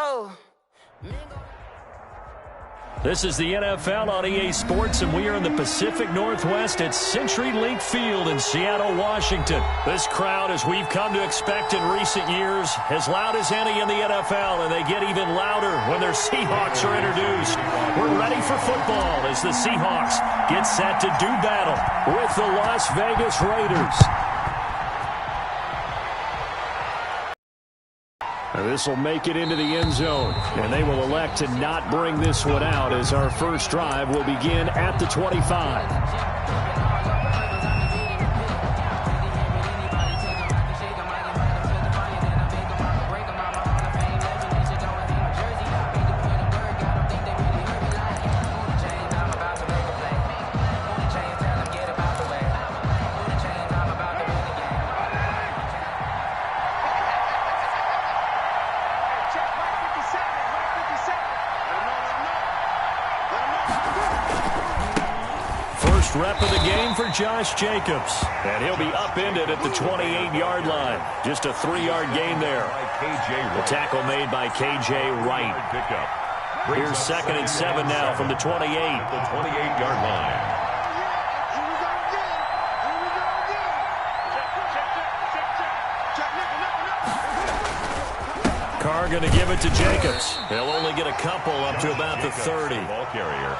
Oh. This is the NFL on EA Sports, and we are in the Pacific Northwest at CenturyLink Field in Seattle, Washington. This crowd, as we've come to expect in recent years, as loud as any in the NFL, and they get even louder when their Seahawks are introduced. We're ready for football as the Seahawks get set to do battle with the Las Vegas Raiders. This will make it into the end zone, and they will elect to not bring this one out as our first drive will begin at the 25. Rep of the game for Josh Jacobs. And he'll be upended at the 28-yard line. Just a 3-yard gain there. The tackle made by K.J. Wright. Here's 2nd and 7 now from the 28. The 28-yard line. Carr going to give it to Jacobs. They'll only get a couple up to about the 30. Ball carrier.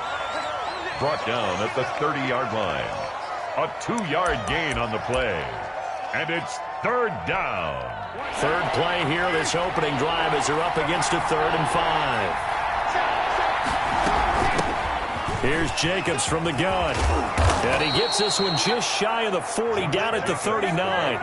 Brought down at the 30-yard line. A 2-yard gain on the play. And it's 3rd down. Third play here, this opening drive as they're up against a 3rd and 5. Here's Jacobs from the gun. And he gets this one just shy of the 40, down at the 39.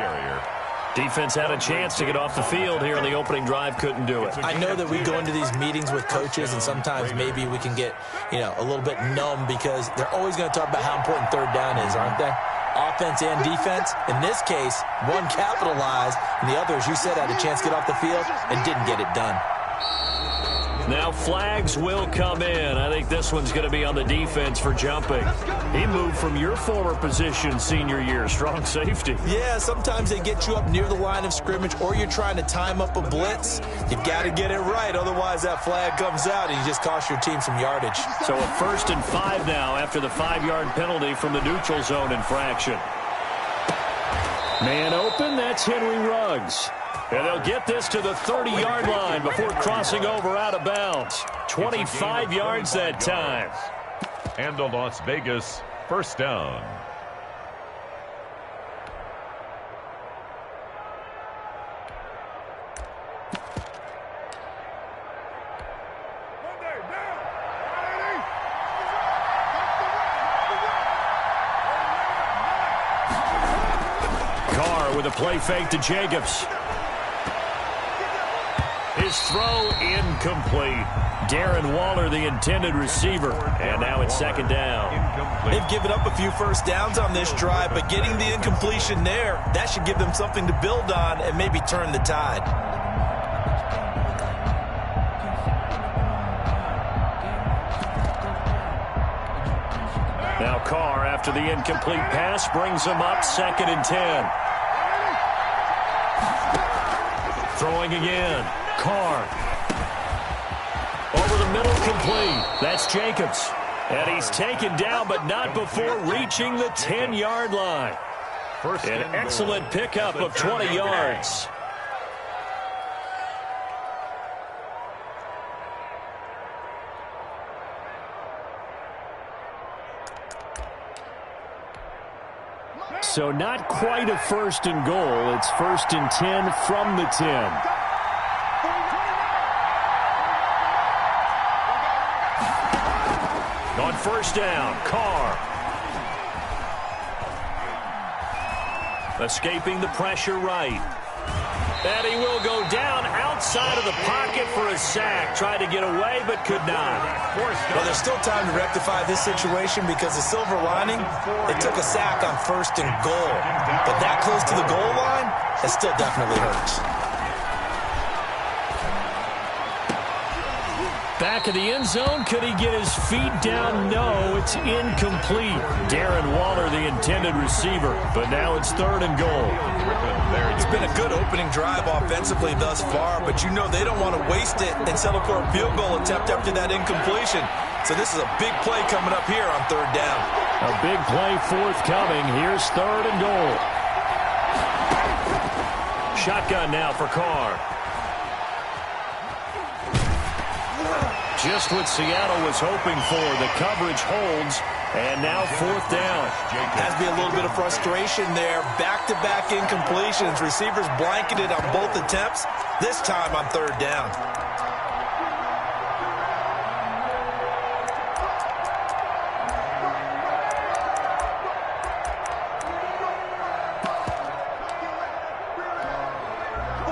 Defense had a chance to get off the field here in the opening drive, couldn't do it. I know that we go into these meetings with coaches, and sometimes maybe we can get, a little bit numb because they're always going to talk about how important 3rd down is, aren't they? Offense and defense. In this case, one capitalized, and the other, as you said, had a chance to get off the field and didn't get it done. Now flags will come in. I think this one's going to be on the defense for jumping. He moved from your former position senior year, strong safety. Yeah, sometimes they get you up near the line of scrimmage, or you're trying to time up a blitz. You've got to get it right, otherwise that flag comes out and you just cost your team some yardage. So a 1st and 5 now after the 5-yard penalty from the neutral zone infraction. Man open, that's Henry Ruggs. And they'll get this to the 30-yard line before crossing over out of bounds. 25 yards that time. And the Las Vegas 1st down. Carr with a play fake to Jacobs. His throw incomplete. Darren Waller, the intended receiver. And now it's 2nd down. They've given up a few first downs on this drive, but getting the incompletion there, that should give them something to build on and maybe turn the tide. Now Carr, after the incomplete pass, brings them up 2nd and 10. Throwing again. Carr. Over the middle, complete. That's Jacobs. And he's taken down, but not before reaching the 10-yard line. An excellent pickup of 20 yards. So not quite a 1st and goal. It's 1st and 10 from the 10. On 1st down, Carr. Escaping the pressure right. And he will go down outside of the pocket for a sack. Tried to get away, but could not. Well, there's still time to rectify this situation because the silver lining, it took a sack on 1st and goal. But that close to the goal line, it still definitely hurts. Back of the end zone. Could he get his feet down? No, it's incomplete. Darren Waller, the intended receiver. But now it's 3rd and goal. It's been a good opening drive offensively thus far, but you know they don't want to waste it and settle for a field goal attempt after that incompletion. So this is a big play coming up here on 3rd down. A big play forthcoming. Here's 3rd and goal. Shotgun now for Carr. Just what Seattle was hoping for. The coverage holds, and now 4th down. Has to be a little bit of frustration there. Back-to-back incompletions. Receivers blanketed on both attempts, this time on 3rd down.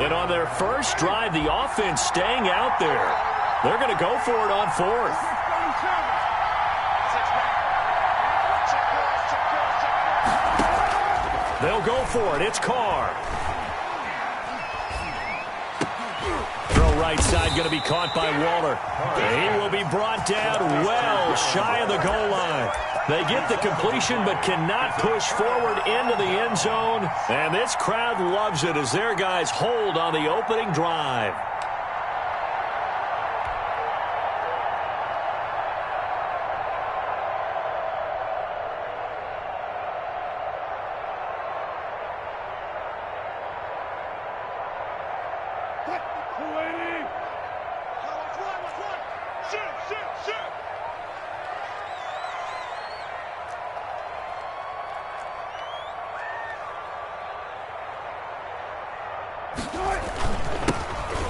And on their first drive, the offense staying out there. They're going to go for it on 4th. They'll go for it. It's Carr. Throw right side, going to be caught by Waller. He will be brought down well shy of the goal line. They get the completion but cannot push forward into the end zone. And this crowd loves it as their guys hold on the opening drive.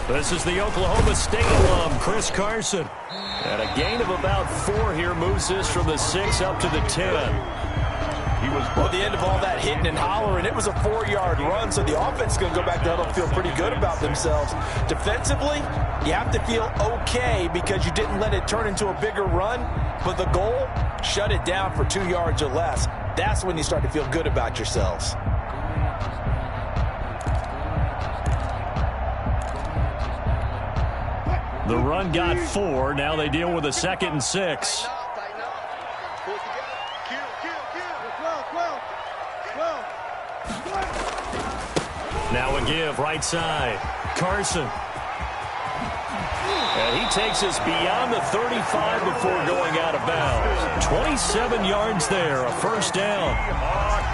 This is the Oklahoma State alum, Chris Carson. And a gain of about 4 here moves this from the 6 up to the 10. Well, at the end of all that hitting and hollering, it was a 4-yard run, so the offense is going to go back to huddle and feel pretty good about themselves. Defensively, you have to feel okay because you didn't let it turn into a bigger run, but the goal, shut it down for 2 yards or less. That's when you start to feel good about yourselves. The run got 4. Now they deal with a 2nd and 6. Now a give right side. Carson. And he takes us beyond the 35 before going out of bounds. 27 yards there, a 1st down.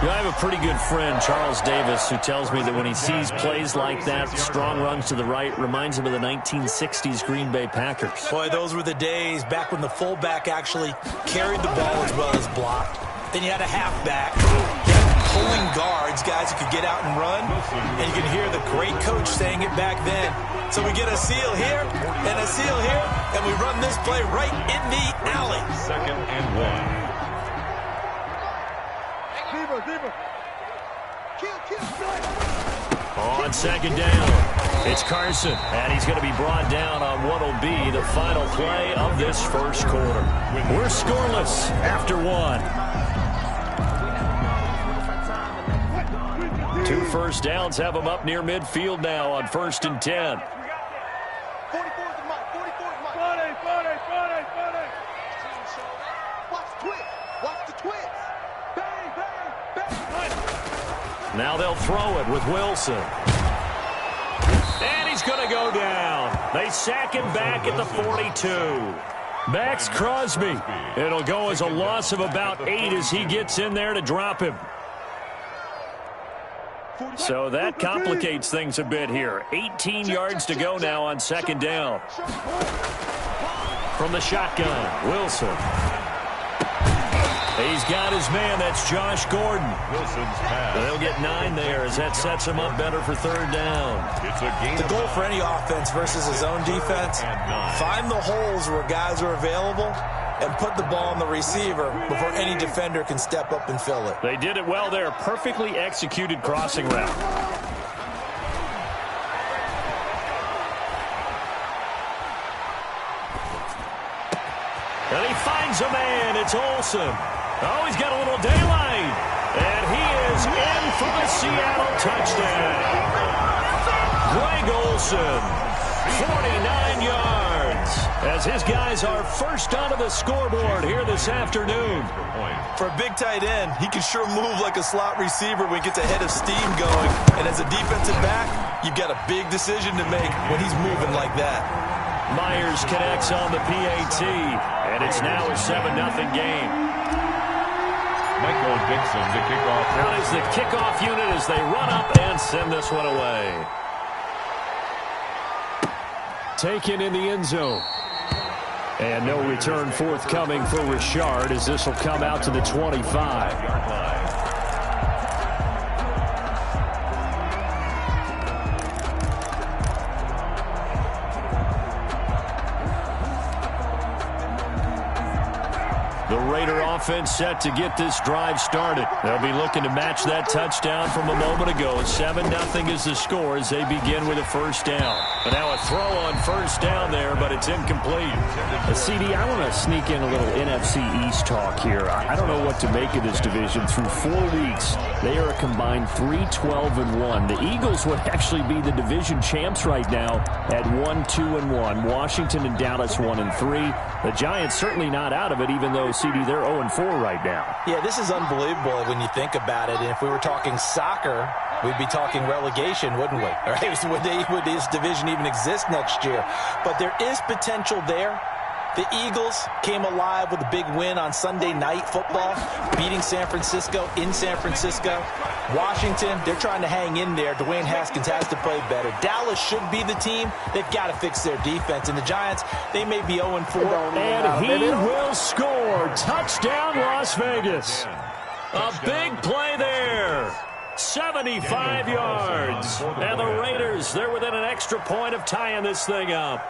You know, I have a pretty good friend, Charles Davis, who tells me that when he sees plays like that, strong runs to the right, reminds him of the 1960s Green Bay Packers. Boy, those were the days back when the fullback actually carried the ball as well as blocked. Then you had a halfback. You had pulling guards, guys who could get out and run. And you can hear the great coach saying it back then. So we get a seal here and a seal here, and we run this play right in the alley. 2nd and 1. On 2nd down, it's Carson, and he's going to be brought down on what will be the final play of this 1st quarter. We're scoreless after 1. 2 1st downs have them up near midfield now on 1st and 10. Now they'll throw it with Wilson. And he's going to go down. They sack him back at the 42. Max Crosby. It'll go as a loss of about 8 as he gets in there to drop him. So that complicates things a bit here. 18 yards to go now on 2nd down. From the shotgun, Wilson. He's got his man. That's Josh Gordon. Wilson's pass. They'll get 9 there as that sets him up better for 3rd down. It's a gain. The goal for any offense versus his own defense, find the holes where guys are available and put the ball on the receiver before any defender can step up and fill it. They did it well there. Perfectly executed crossing route. And he finds a man. It's Olsen. Oh, he's got a little daylight. And he is in for the Seattle touchdown. Greg Olsen, 49 yards. As as his guys are first onto the scoreboard here this afternoon. For a big tight end, he can sure move like a slot receiver when he gets a head of steam going. And as a defensive back, you've got a big decision to make when he's moving like that. Myers connects on the PAT, and it's now a 7-0 game. Michael Dixon to kick off. Now is the kickoff unit as they run up and send this one away. Taken in the end zone. And no return forthcoming for Richard as this will come out to the 25. The Raider offense set to get this drive started. They'll be looking to match that touchdown from a moment ago. 7-0 is the score as they begin with a first down. And now a throw on first down there, but it's incomplete. CD, I want to sneak in a little NFC East talk here. I don't know what to make of this division. Through 4 weeks, they are a combined 3-12-1. The Eagles would actually be the division champs right now at 1-2-1. Washington and Dallas 1-3. The Giants certainly not out of it, even though, CD, they're 0-4 right now. Yeah, this is unbelievable when you think about it. And if we were talking soccer, we'd be talking relegation, wouldn't we? Right? Would this division even exist next year? But there is potential there. The Eagles came alive with a big win on Sunday Night Football, beating San Francisco in San Francisco. Washington, they're trying to hang in there. Dwayne Haskins has to play better. Dallas should be the team. They've got to fix their defense. And the Giants, they may be 0-4. And he will score. Touchdown, Las Vegas. A big play there. 75 yards. And the Raiders, they're within an extra point of tying this thing up.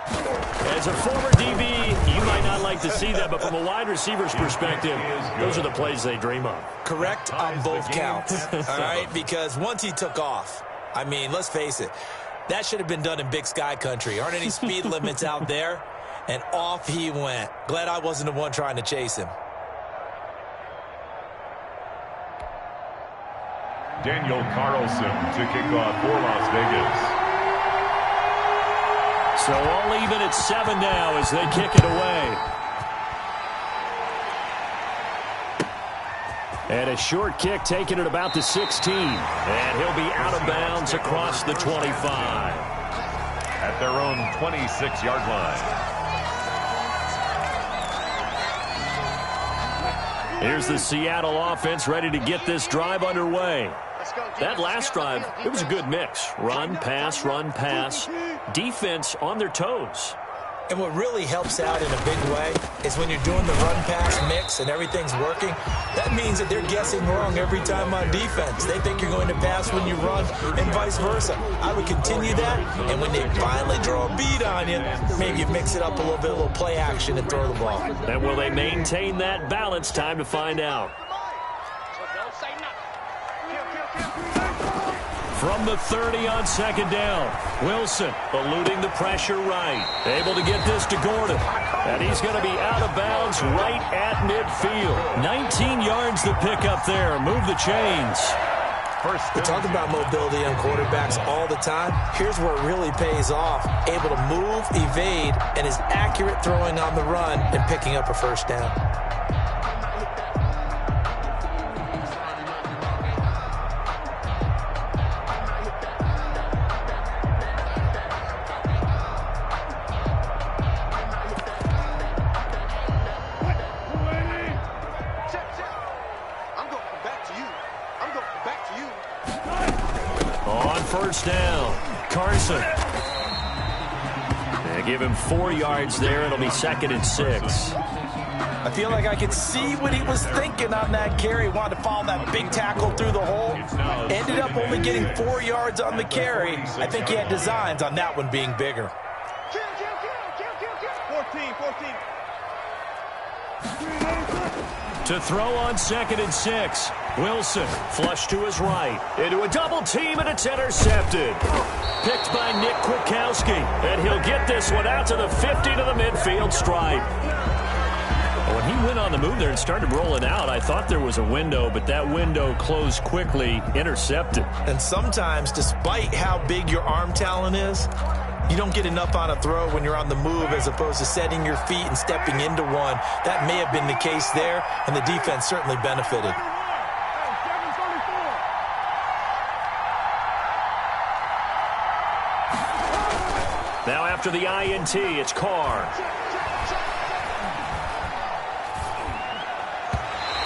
As a former DB, you might not like to see that, but from a wide receiver's perspective, those are the plays they dream of. Correct on both counts, all right? Because once he took off, I mean, let's face it, that should have been done in Big Sky country. Aren't any speed limits out there? And off he went. Glad I wasn't the one trying to chase him. Daniel Carlson to kick off for Las Vegas. So all even at 7 now as they kick it away. And a short kick taken at about the 16. And he'll be out of bounds across the 25. At their own 26-yard line. Here's the Seattle offense ready to get this drive underway. That last drive, it was a good mix. Run, pass, defense on their toes. And what really helps out in a big way is when you're doing the run-pass mix and everything's working, that means that they're guessing wrong every time on defense. They think you're going to pass when you run and vice versa. I would continue that, and when they finally draw a beat on you, maybe you mix it up a little bit, a little play action and throw the ball. And will they maintain that balance? Time to find out. From the 30 on second down, Wilson eluding the pressure right. Able to get this to Gordon. And he's going to be out of bounds right at midfield. 19 yards the pick up there. Move the chains. We talk about mobility on quarterbacks all the time. Here's where it really pays off. Able to move, evade, and is accurate throwing on the run and picking up a first down. First down, Carson. They give him 4 yards there. It'll be 2nd and 6. I feel like I could see what he was thinking on that carry. Wanted to follow that big tackle through the hole. Ended up only getting 4 yards on the carry. I think he had designs on that one being bigger. 14. To throw on 2nd and 6. Wilson flush to his right. Into a double team, and it's intercepted. Picked by Nick Kwiatkowski. And he'll get this one out to the 50 to the midfield stripe. When he went on the move there and started rolling out, I thought there was a window, but that window closed quickly, intercepted. And sometimes, despite how big your arm talent is, You don't get enough on a throw when you're on the move as opposed to setting your feet and stepping into one. That may have been the case there, and the defense certainly benefited. Now after the INT, it's Carr.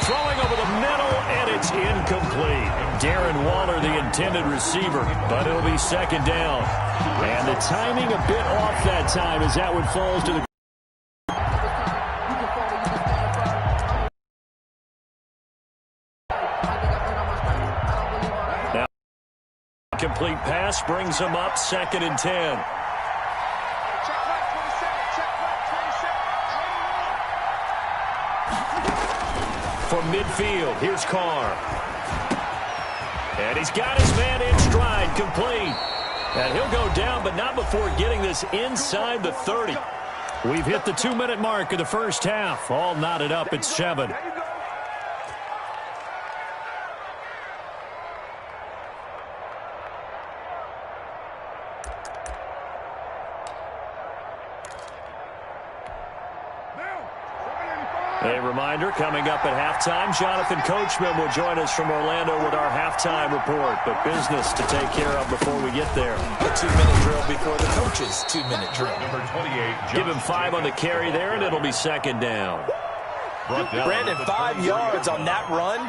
Throwing over the middle, and it's incomplete. Darren Waller, the intended receiver, but it'll be second down. And the timing a bit off that time as that one falls to the now, complete pass brings him up 2nd and 10. From midfield, here's Carr. And he's got his man in stride, complete. And he'll go down, but not before getting this inside the 30. We've hit the 2-minute mark of the first half. All knotted up at 7. A reminder, coming up at halftime, Jonathan Coachman will join us from Orlando with our halftime report. But business to take care of before we get there. A 2-minute drill before the coach's 2-minute drill. Number 28. Give him 5 on the carry there, and it'll be second down. Brandon, 5 yards on that run.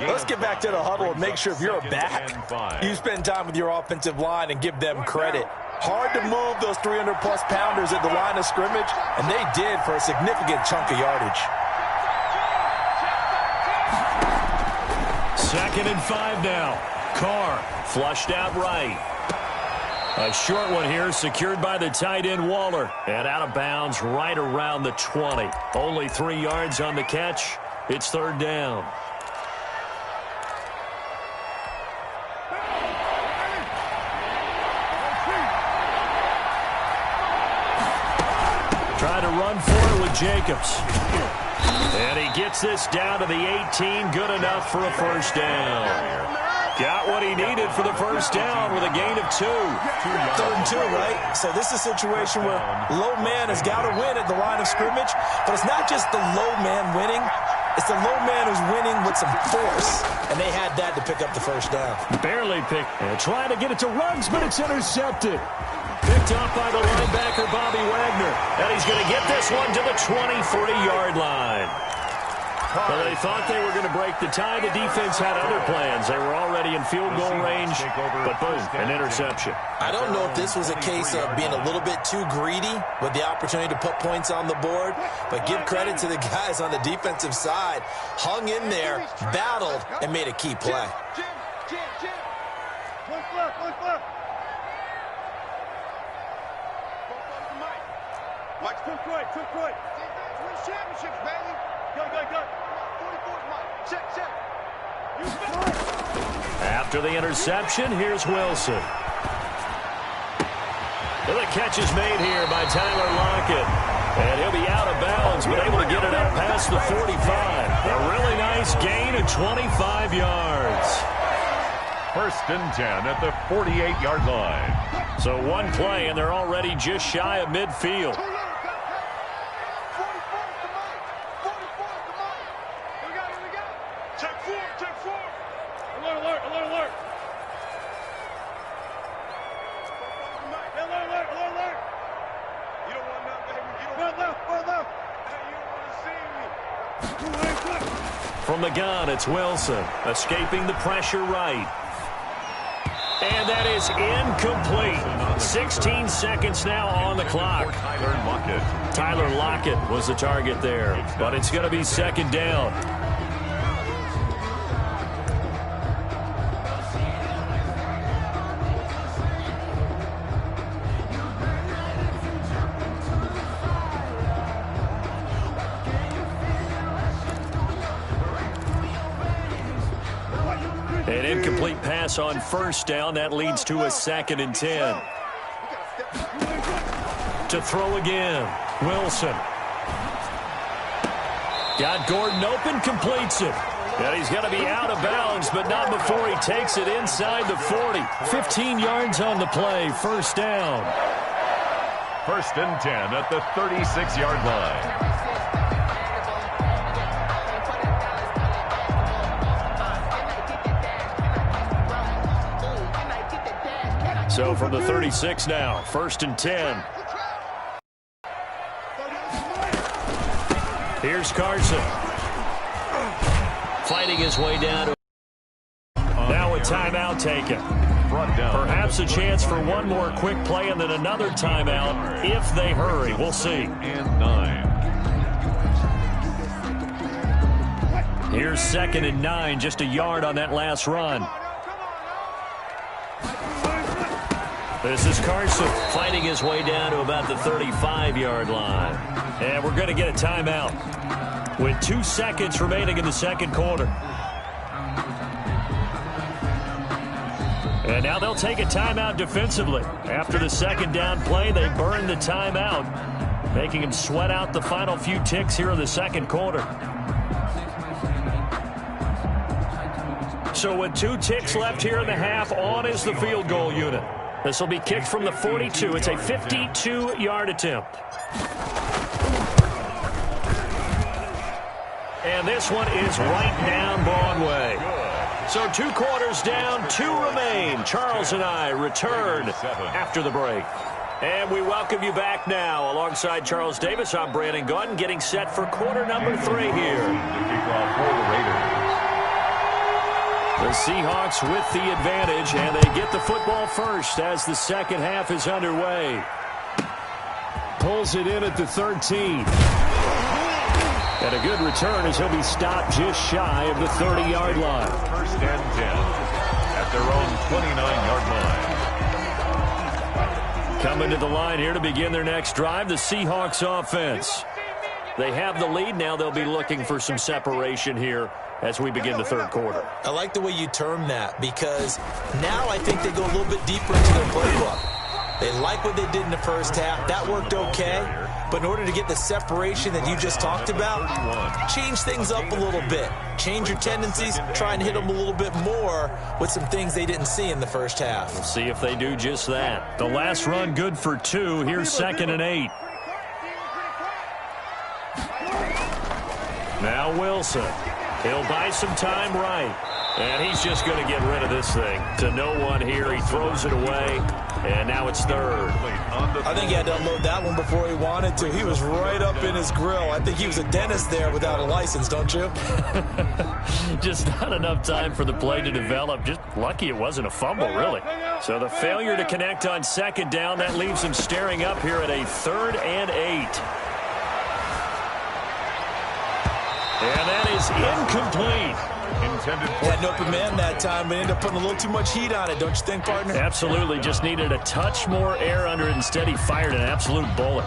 Let's get back to the huddle and make sure if you're a back, you spend time with your offensive line and give them credit. Hard to move those 300-plus pounders at the line of scrimmage, and they did for a significant chunk of yardage. 2nd and 5 now. Carr flushed out right. A short one here, secured by the tight end Waller. And out of bounds right around the 20. Only 3 yards on the catch. It's 3rd down. Trying to run for it with Jacobs. And he gets this down to the 18. Good enough for a first down. Got what he needed for the first down with a gain of 2. 3rd and 2, right? So this is a situation where low man has got to win at the line of scrimmage. But it's not just the low man winning. It's the low man who's winning with some force. And they had that to pick up the first down. Barely picked. And trying to get it to Ruggs, but it's intercepted. Picked up by the linebacker, Bobby Wagner. And he's going to get this one to the 23-yard line. Well, they thought they were going to break the tie. The defense had other plans. They were already in field goal range, but boom, an interception. I don't know if this was a case of being a little bit too greedy with the opportunity to put points on the board, but give credit to the guys on the defensive side. Hung in there, battled, and made a key play. Mike's too quick. Win championships, baby. Go. Check. After the interception, here's Wilson. Well, the catch is made here by Tyler Lockett. And he'll be out of bounds, but able to get it up past the 45. A really nice gain of 25 yards. 1st and 10 at the 48-yard line. So one play, and they're already just shy of midfield. Alert. You don't want nothing, baby. You don't want left. You don't want to see me. From the gun, it's Wilson, escaping the pressure right. And that is incomplete. 16 seconds now on the clock. Tyler Lockett was the target there, but it's going to be second down. An incomplete pass on first down. That leads to a 2nd and 10. To throw again. Wilson. Got Gordon open, completes it. And he's going to be out of bounds, but not before he takes it inside the 40. 15 yards on the play, first down. First and 10 at the 36-yard line. So from the 36 now, first and 10. Here's Carson. Fighting his way down to now a timeout taken. Perhaps a chance for one more quick play and then another timeout if they hurry. We'll see. And 9. Here's second and 9, just a yard on that last run. This is Carson fighting his way down to about the 35-yard line. And we're going to get a timeout with 2 seconds remaining in the second quarter. And now they'll take a timeout defensively. After the second down play, they burn the timeout, making him sweat out the final few ticks here in the second quarter. So with 2 ticks left here in the half, on is the field goal unit. This will be kicked from the 42. It's a 52-yard attempt. And this one is right down Broadway. So 2 quarters down, 2 remain. Charles and I return after the break. And we welcome you back now. Alongside Charles Davis, I'm Brandon Gaudin, getting set for quarter number 3 here. The kickoff for the Raiders. The Seahawks with the advantage, and they get the football first as the second half is underway. Pulls it in at the 13. And a good return as he'll be stopped just shy of the 30-yard line. First and 10 at their own 29-yard line. Coming to the line here to begin their next drive, the Seahawks offense. They have the lead. Now they'll be looking for some separation here as we begin the third quarter. I like the way you term that, because now I think they go a little bit deeper into their playbook. They like what they did in the first half. That worked okay. But in order to get the separation that you just talked about, change things up a little bit. Change your tendencies. Try and hit them a little bit more with some things they didn't see in the first half. We'll see if they do just that. The last run good for 2. Here's second and 8. Now Wilson. He'll buy some time right. And he's just going to get rid of this thing to no one here. He throws it away, and now it's third. I think he had to unload that one before he wanted to. He was right up in his grill. I think he was a dentist there without a license, don't you? Just not enough time for the play to develop. Just lucky it wasn't a fumble, really. So the failure to connect on second down, that leaves him staring up here at a 3rd and 8. And that is incomplete. Had an open man that time, but ended up putting a little too much heat on it, don't you think, partner? Absolutely. Just needed a touch more air under it. Instead, he fired an absolute bullet.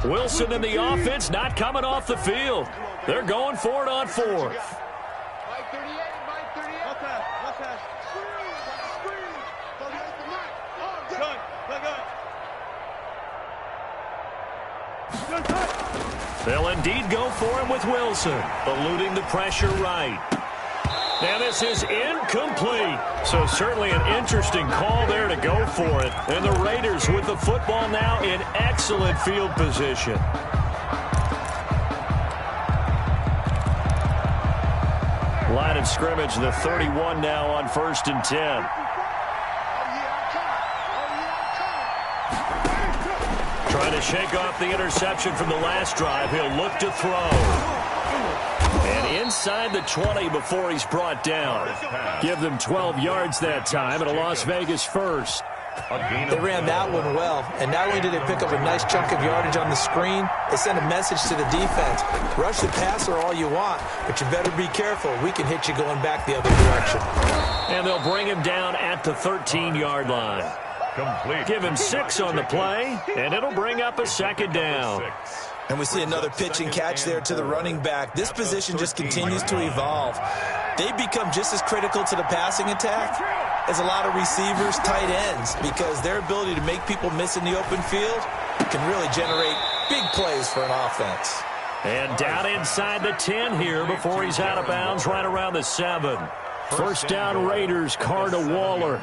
Wilson and the offense not coming off the field. They're going for it on 4th. They'll indeed go for him with Wilson, eluding the pressure right. Now this is incomplete. So certainly an interesting call there to go for it. And the Raiders with the football now in excellent field position. Line of scrimmage, the 31 now on 1st and 10. Trying to shake off the interception from the last drive. He'll look to throw. And inside the 20 before he's brought down. Give them 12 yards that time and a Las Vegas first. They ran that one well, and not only did they pick up a nice chunk of yardage on the screen, they sent a message to the defense. Rush the passer all you want, but you better be careful. We can hit you going back the other direction. And they'll bring him down at the 13-yard line. Complete. Give him 6 on the play, and it'll bring up a second down. And we see another pitch and catch there to the running back. This position just continues to evolve. They become just as critical to the passing attack as a lot of receivers, tight ends, because their ability to make people miss in the open field can really generate big plays for an offense. And down inside the 10 here before he's out of bounds right around the 7. First down Raiders, Carr to Waller.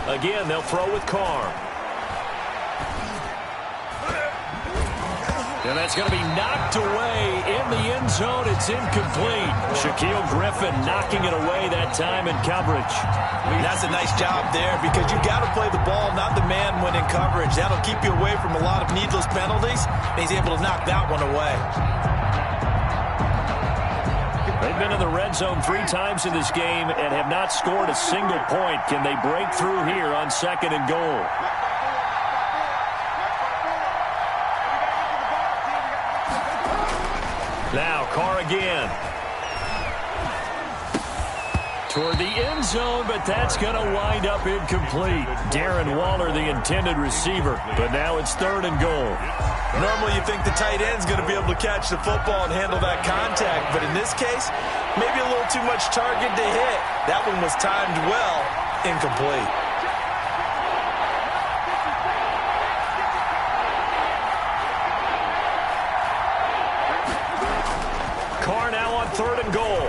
Again, they'll throw with Carr. And that's going to be knocked away in the end zone. It's incomplete. Shaquille Griffin knocking it away that time in coverage. That's a nice job there because you've got to play the ball, not the man when in coverage. That'll keep you away from a lot of needless penalties. And he's able to knock that one away. They've been in the red zone 3 times in this game and have not scored a single point. Can they break through here on 2nd and goal? Now Carr again. Toward the end zone, but that's going to wind up incomplete. Darren Waller, the intended receiver, but now it's 3rd and goal. Normally you think the tight end's going to be able to catch the football and handle that contact, but in this case, maybe a little too much target to hit. That one was timed well, incomplete. Carr now on 3rd and goal.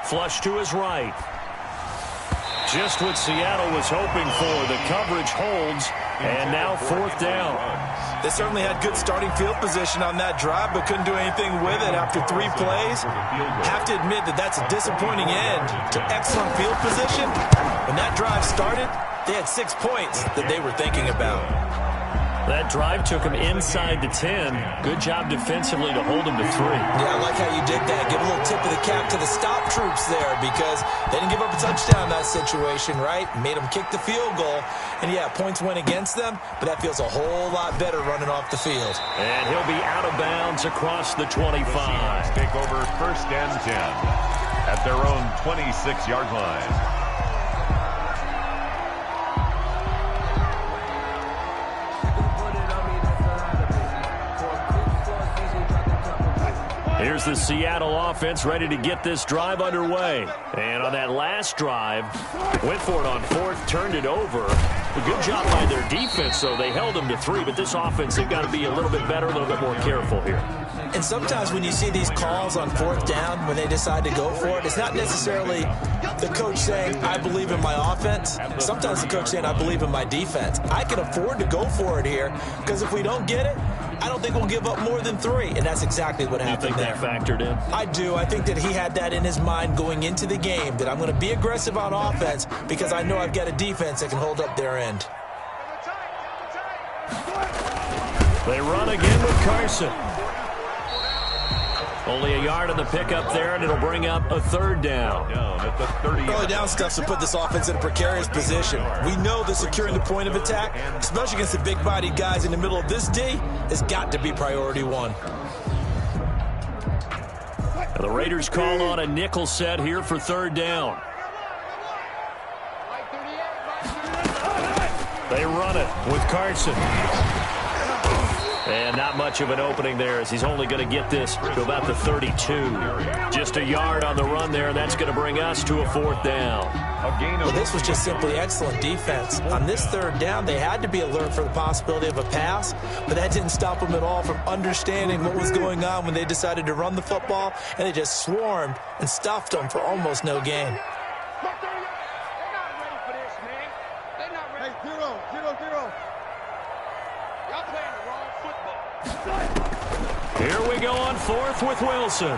Flush to his right. Just what Seattle was hoping for. The coverage holds, and now 4th down. They certainly had good starting field position on that drive, but couldn't do anything with it after 3 plays. Have to admit that that's a disappointing end to excellent field position. When that drive started, they had 6 points that they were thinking about. That drive took him inside the 10. Good job defensively to hold him to 3. Yeah, I like how you did that. Give a little tip of the cap to the stop troops there because they didn't give up a touchdown in that situation, right? Made them kick the field goal. And, yeah, points went against them, but that feels a whole lot better running off the field. And he'll be out of bounds across the 25. Take over 1st and 10 at their own 26-yard line. Here's the Seattle offense ready to get this drive underway. And on that last drive, went for it on 4th, turned it over. A good job by their defense, though. They held them to 3, but this offense, they've got to be a little bit better, a little bit more careful here. And sometimes when you see these calls on 4th down, when they decide to go for it, it's not necessarily the coach saying, I believe in my offense. Sometimes the coach saying, I believe in my defense. I can afford to go for it here because if we don't get it, I don't think we'll give up more than 3, and that's exactly what happened there. You think that factored in? I do. I think that he had that in his mind going into the game, that I'm going to be aggressive on offense because I know I've got a defense that can hold up their end. They run again with Carson. Only a yard on the pickup there, and it'll bring up a 3rd down. At the 30. Early down stuff to put this offense in a precarious position. We know that securing the point of attack, especially against the big-bodied guys in the middle of this D, has got to be priority 1. The Raiders call on a nickel set here for 3rd down. They run it with Carson. And not much of an opening there as he's only going to get this to about the 32. Just a yard on the run there, and that's going to bring us to a 4th down. Well, this was just simply excellent defense. On this 3rd down, they had to be alert for the possibility of a pass, but that didn't stop them at all from understanding what was going on when they decided to run the football, and they just swarmed and stuffed them for almost no gain. Here we go on 4th with Wilson.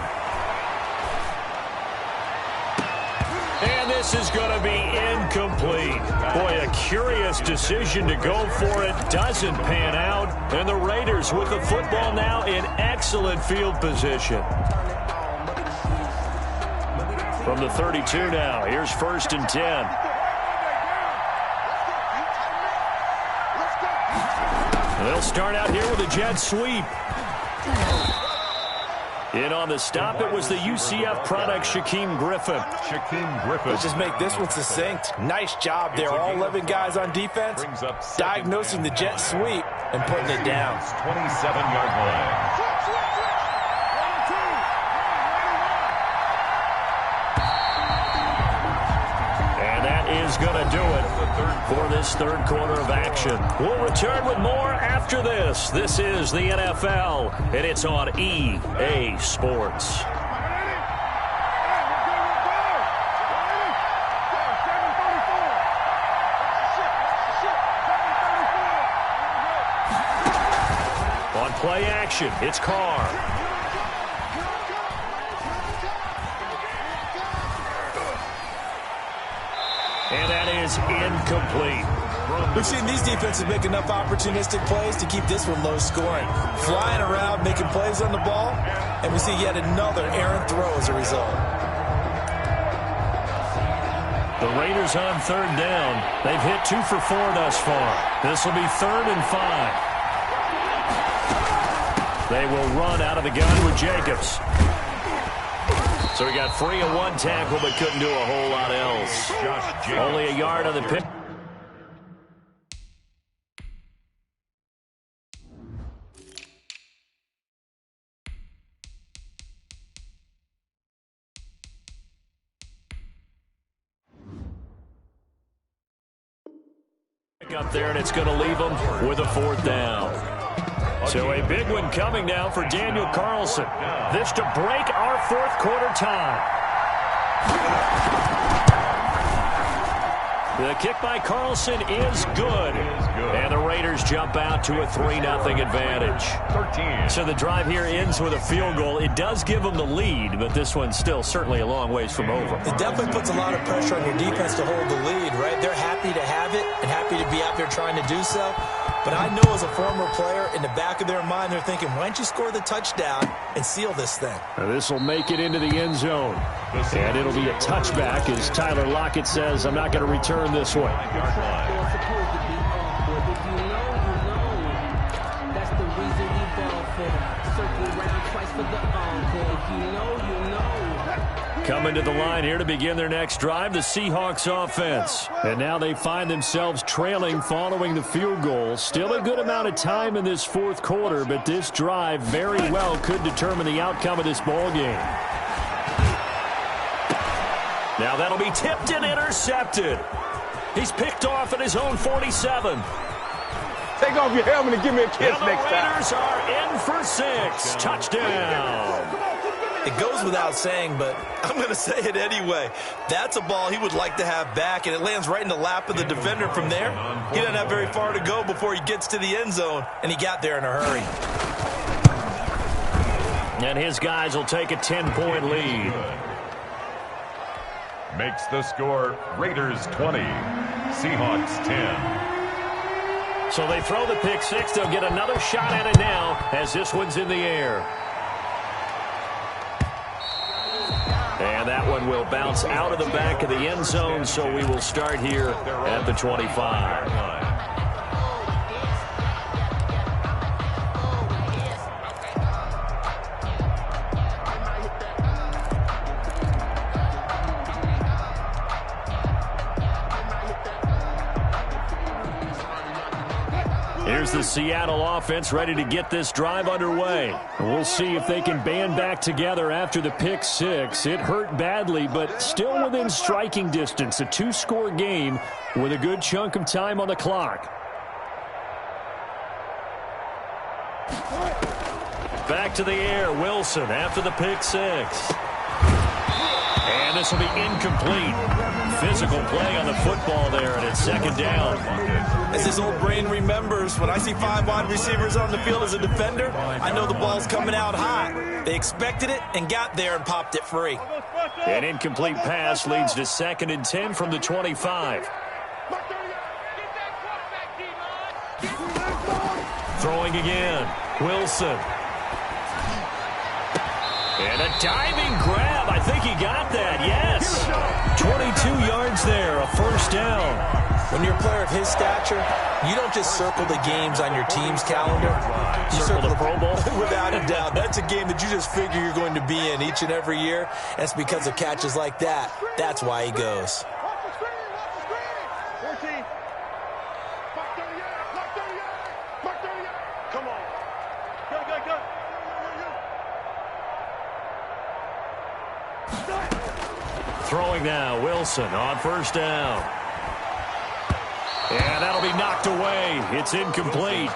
And this is going to be incomplete. Boy, a curious decision to go for it. Doesn't pan out. And the Raiders with the football now in excellent field position. From the 32 now, here's 1st and 10. They'll start out here with a jet sweep. In on the stop, it was the UCF product, Shaquem Griffin. Let's just make this one succinct. Nice job there. All 11 guys on defense, diagnosing the jet sweep and putting it down. 27-yard line. Is going to do it for this third quarter of action. We'll return with more after this. This is the NFL, and it's on EA Sports. On play action, it's Carr. And that is incomplete. We've seen these defenses make enough opportunistic plays to keep this one low scoring. Flying around, making plays on the ball, and we see yet another errant throw as a result. The Raiders on third down. They've hit 2 for 4 thus far. This will be 3rd and 5. They will run out of the gun with Jacobs. So he got free of 1 tackle, but couldn't do a whole lot else. Only a yard on the pick. Up there, and it's going to leave them with a 4th down. So a big one coming now for Daniel Carlson. This to break our 4th quarter tie. The kick by Carlson is good. And the Raiders jump out to a 3-0 advantage. So the drive here ends with a field goal. It does give them the lead, but this one's still certainly a long ways from over. It definitely puts a lot of pressure on your defense to hold the lead, right? They're happy to have it and happy to be out there trying to do so. But I know as a former player, in the back of their mind, they're thinking, why don't you score the touchdown and seal this thing? This will make it into the end zone. And it'll be a touchback as Tyler Lockett says, I'm not going to return this one. Coming to the line here to begin their next drive, the Seahawks offense. And now they find themselves trailing following the field goal. Still a good amount of time in this 4th quarter, but this drive very well could determine the outcome of this ball game. Now that'll be tipped and intercepted. He's picked off at his own 47. Take off your helmet and give me a kiss next time. The Raiders are in for 6. Touchdown. It goes without saying, but I'm going to say it anyway. That's a ball he would like to have back, and it lands right in the lap of the defender from there. He doesn't have very far to go before he gets to the end zone, and he got there in a hurry. And his guys will take a 10-point lead. Makes the score Raiders 20, Seahawks 10. So they throw the pick 6. They'll get another shot at it now as this one's in the air. And that one will bounce out of the back of the end zone, so we will start here at the 25. Here's the Seattle offense ready to get this drive underway. We'll see if they can band back together after the pick 6. It hurt badly, but still within striking distance. A 2-score game with a good chunk of time on the clock. Back to the air, Wilson after the pick 6. And this will be incomplete. Physical play on the football there, and it's 2nd down. As his old brain remembers, when I see 5 wide receivers on the field as a defender, I know the ball's coming out hot. They expected it and got there and popped it free. An incomplete pass leads to 2nd and 10 from the 25. Throwing again, Wilson. And a diving grab. I think he got that, yes. 22 yards there, a 1st down. When you're a player of his stature, you don't just circle the games on your team's calendar. You Circle the Pro Bowl? Without a doubt. That's a game that you just figure you're going to be in each and every year. That's because of catches like that. That's why he goes. Come on. Go. Throwing now, Wilson on first down. And that'll be knocked away. It's incomplete.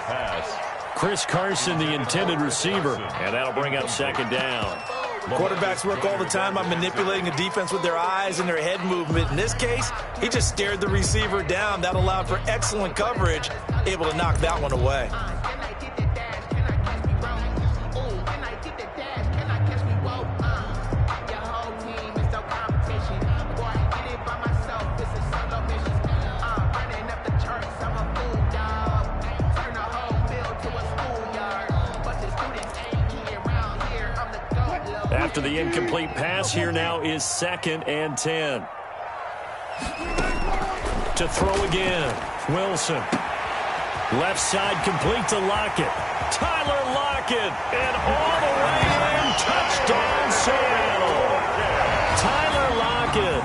Chris Carson, the intended receiver. And that'll bring up second down. Quarterbacks work all the time on manipulating a defense with their eyes and their head movement. In this case, he just stared the receiver down. That allowed for excellent coverage, able to knock that one away. After the incomplete pass, here now is 2nd and 10. To throw again, Wilson. Left side complete to Lockett. Tyler Lockett, and all the way in, touchdown Seattle. Tyler Lockett,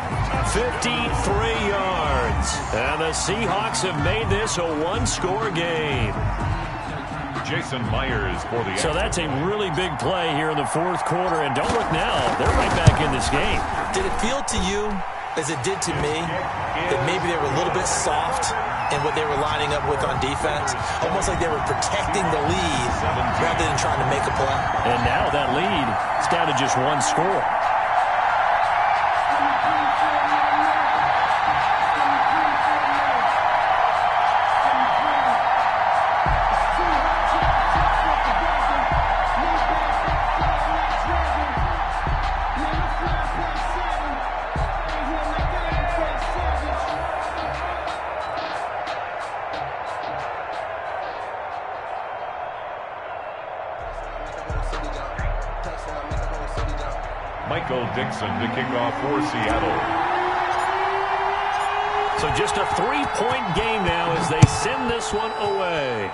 53 yards. And the Seahawks have made this a one-score game. Jason Myers for the... So that's a really big play here in the fourth quarter. And don't look now, they're right back in this game. Did it feel to you, as it did to me, that maybe they were a little bit soft in what they were lining up with on defense? Almost like they were protecting the lead rather than trying to make a play. And now that lead is down to just one score. Dixon to kick off for Seattle. So just a 3-point game now as they send this one away.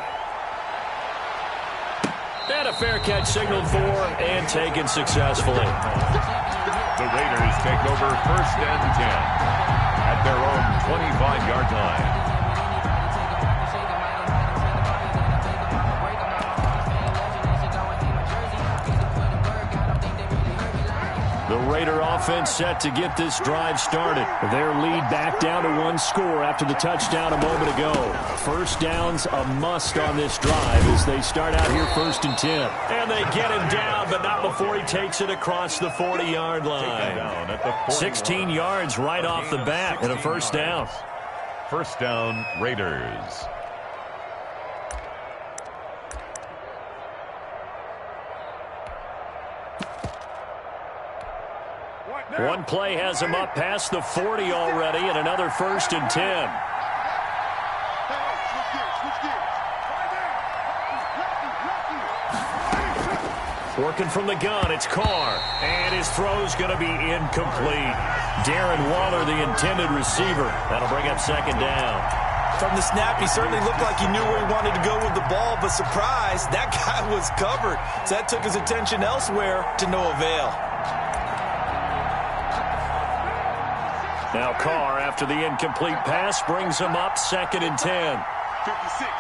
And a fair catch signaled for and taken successfully. The Raiders take over 1st and 10 at their own 25-yard line. The Raider offense set to get this drive started. Their lead back down to one score after the touchdown a moment ago. First down's a must on this drive as they start out here 1st and 10. And they get him down, but not before he takes it across the 40-yard line. 16 yards right off the bat and a first down. First down, Raiders. One play has him up past the 40 already, and another 1st and 10. Working from the gun, it's Carr, and his throw's going to be incomplete. Darren Waller, the intended receiver. That'll bring up 2nd down. From the snap, he certainly looked like he knew where he wanted to go with the ball, but surprise, that guy was covered. So that took his attention elsewhere to no avail. Now Carr, after the incomplete pass, brings him up 2nd and 10. 56.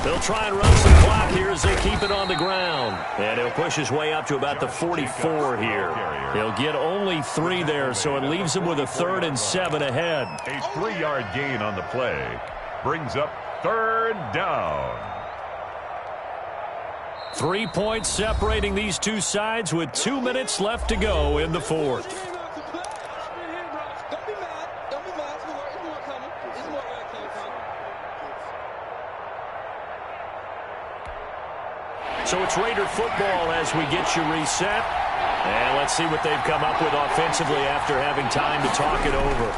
They'll try and run some clock here as they keep it on the ground. And he'll push his way up to about the 44 here. He'll get only 3 there, so it leaves him with a 3rd and 7 ahead. A 3-yard gain on the play brings up 3rd down. 3 points separating these two sides with 2 minutes left to go in the fourth. So it's Raider football as we get you reset. And let's see what they've come up with offensively after having time to talk it over.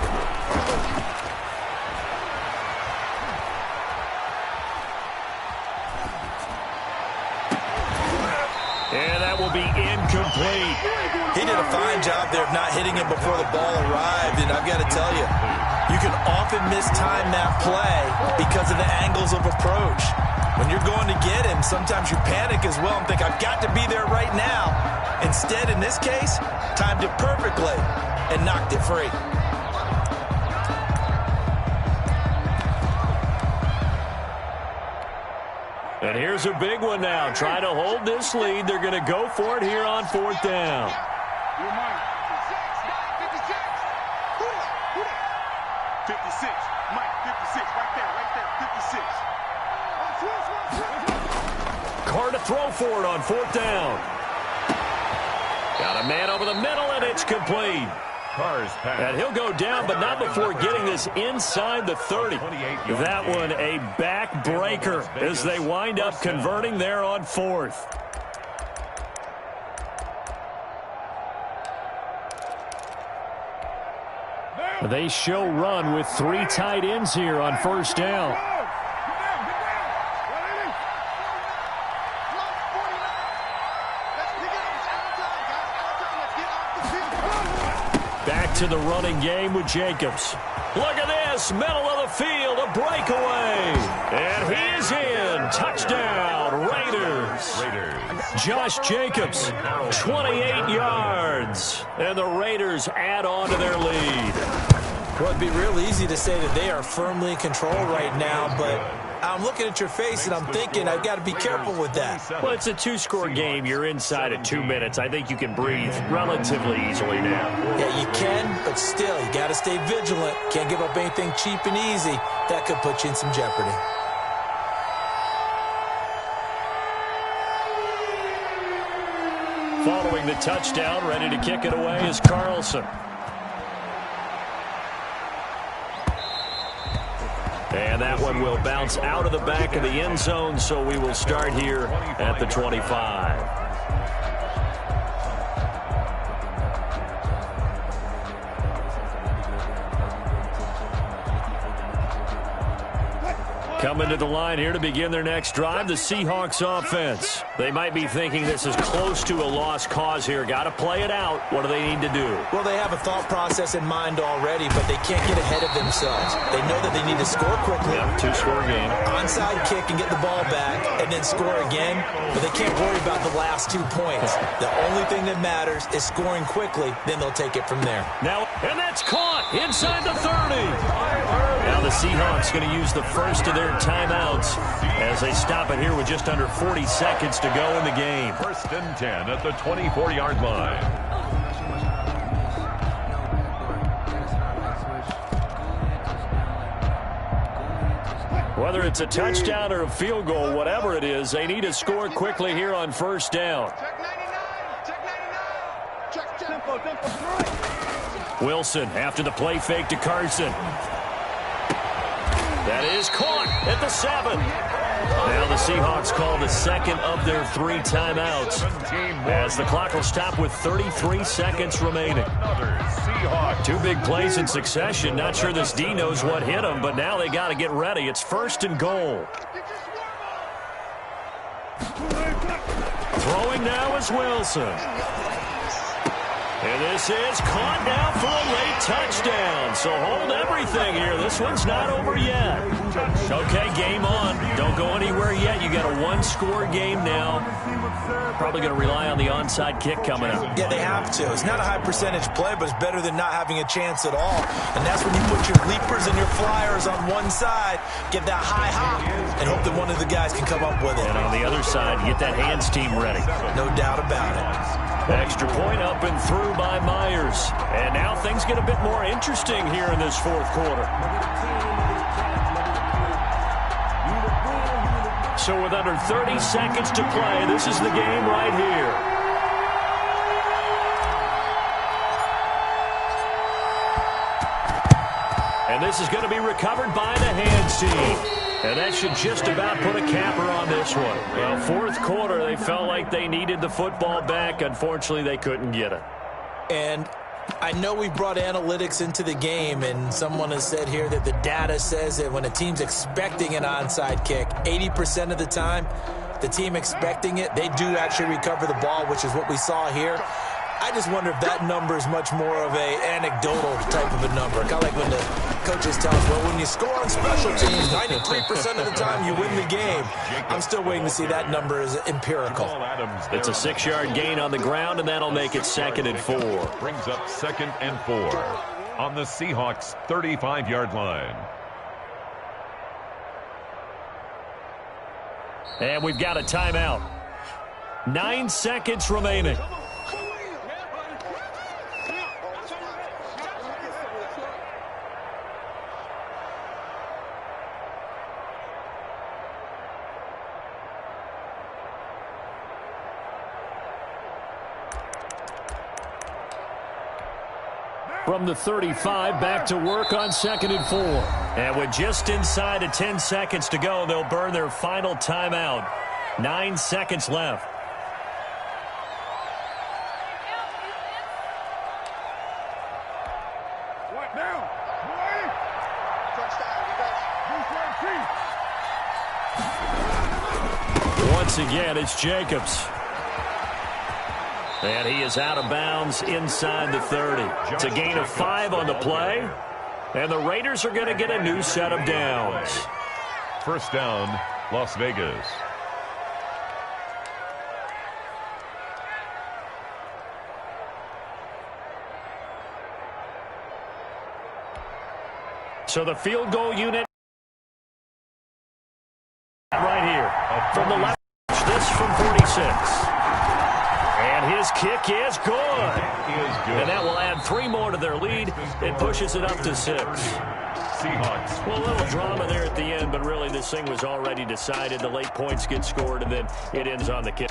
And that will be incomplete. He did a fine job there of not hitting him before the ball arrived, and I've got to tell you, You can often mistime that play because of the angles of approach. When you're going to get him, sometimes you panic as well and think, I've got to be there right now. Instead, in this case, timed it perfectly and knocked it free. And here's a big one now. Trying to hold this lead. They're going to go for it here on 4th down. 56, Mike, 56, right there, 56. Carr to throw for it on 4th down. Got a man over the middle, and it's complete. And he'll go down, but not before getting this inside the 30. That one a backbreaker as they wind up converting there on 4th. They show run with 3 tight ends here on 1st down. Back to the running game with Jacobs. Look at this, middle of the field, a breakaway. And he is in. Touchdown, Raiders. Josh Jacobs, 28 yards. And the Raiders add on to their lead. Well, it'd be real easy to say that they are firmly in control right now, but I'm looking at your face and I'm thinking I've got to be careful with that. Well, it's a 2-score game. You're inside of 2 minutes. I think you can breathe relatively easily now. Yeah, you can, but still, you got to stay vigilant. Can't give up anything cheap and easy. That could put you in some jeopardy. Following the touchdown, ready to kick it away is Carlson. And that one will bounce out of the back of the end zone, so we will start here at the 25. Coming to the line here to begin their next drive, the Seahawks offense. They might be thinking this is close to a lost cause here. Got to play it out. What do they need to do? Well, they have a thought process in mind already, but they can't get ahead of themselves. They know that they need to score quickly. Yep, 2-score game. Onside kick and get the ball back and then score again, but they can't worry about the last 2 points. The only thing that matters is scoring quickly, then they'll take it from there. Now, and that's caught inside the 30. Now the Seahawks going to use the first of their timeouts as they stop it here with just under 40 seconds to go in the game. 1st and 10 at the 24-yard line. Whether it's a touchdown or a field goal, whatever it is, they need to score quickly here on 1st down. Wilson after the play fake to Carson. That is caught at the 7. Now the Seahawks call the second of their 3 timeouts as the clock will stop with 33 seconds remaining. 2 big plays in succession. Not sure this D knows what hit him, but now they got to get ready. It's 1st and goal. Throwing now is Wilson. And this is caught now for a late touchdown. So hold everything here. This one's not over yet. Okay, game on. Don't go anywhere yet. You got a 1-score game now. Probably going to rely on the onside kick coming up. Yeah, they have to. It's not a high percentage play, but it's better than not having a chance at all. And that's when you put your leapers and your flyers on one side, get that high hop, and hope that one of the guys can come up with it. And on the other side, get that hands team ready. No doubt about it. Extra point up and through by Myers. And now things get a bit more interesting here in this 4th quarter. So with under 30 seconds to play, this is the game right here. And this is going to be recovered by the hands team. And that should just about put a capper on this one. Well, 4th quarter, they felt like they needed the football back. Unfortunately, they couldn't get it. And I know we brought analytics into the game, and someone has said here that the data says that when a team's expecting an onside kick, 80% of the time, the team expecting it, they do actually recover the ball, which is what we saw here. I just wonder if that number is much more of an anecdotal type of a number. Kind of like when the coaches tell us, well, when you score on special teams, 93% of the time you win the game. I'm still waiting to see that number is empirical. It's a 6-yard gain on the ground, and that'll make it 2nd and 4. Brings up 2nd and 4 on the Seahawks' 35-yard line. And we've got a timeout. 9 seconds remaining. From the 35, back to work on 2nd and 4. And with just inside of 10 seconds to go, they'll burn their final timeout. 9 seconds left. Once again, it's Jacobs. And he is out of bounds inside the 30. It's a gain of 5 on the play. And the Raiders are going to get a new set of downs. First down, Las Vegas. So the field goal unit right here from the left. This from 46. And his kick is good. And that will add 3 more to their lead. It pushes it up to 6. Seahawks. Well, a little drama there at the end, but really this thing was already decided. The late points get scored, and then it ends on the kick.